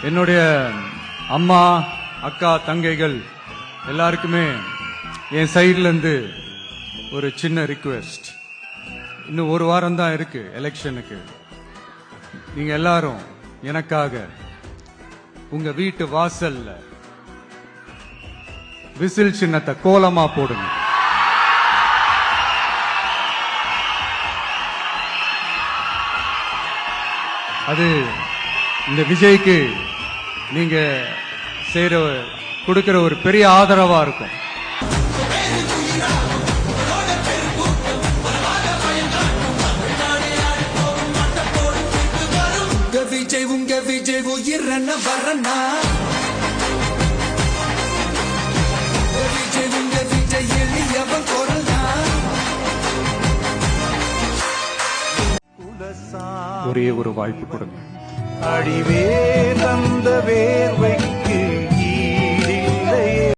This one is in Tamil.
என்னுடைய அம்மா அக்கா தங்கைகள் எல்லாருக்குமே என் சைட்ல இருந்து ஒரு சின்ன ரிக்வெஸ்ட். இன்னும் ஒரு வாரம் தான் இருக்கு எலெக்ஷனுக்கு. நீங்க எல்லாரும் எனக்காக உங்க வீட்டு வாசல்ல விசில் சின்னத்தை கோலமா போடுங்க. அது இந்த விஜய்க்கு நீங்க கொடுக்கிற ஒரு பெரிய ஆதரவா இருக்கும். உங்க விஜய் உயிரன வரனா விஜய் உங்க விஜய் எளியவன் குரல்னா ஒரே ஒரு வாய்ப்பு கொடுங்க. அடிவேதம்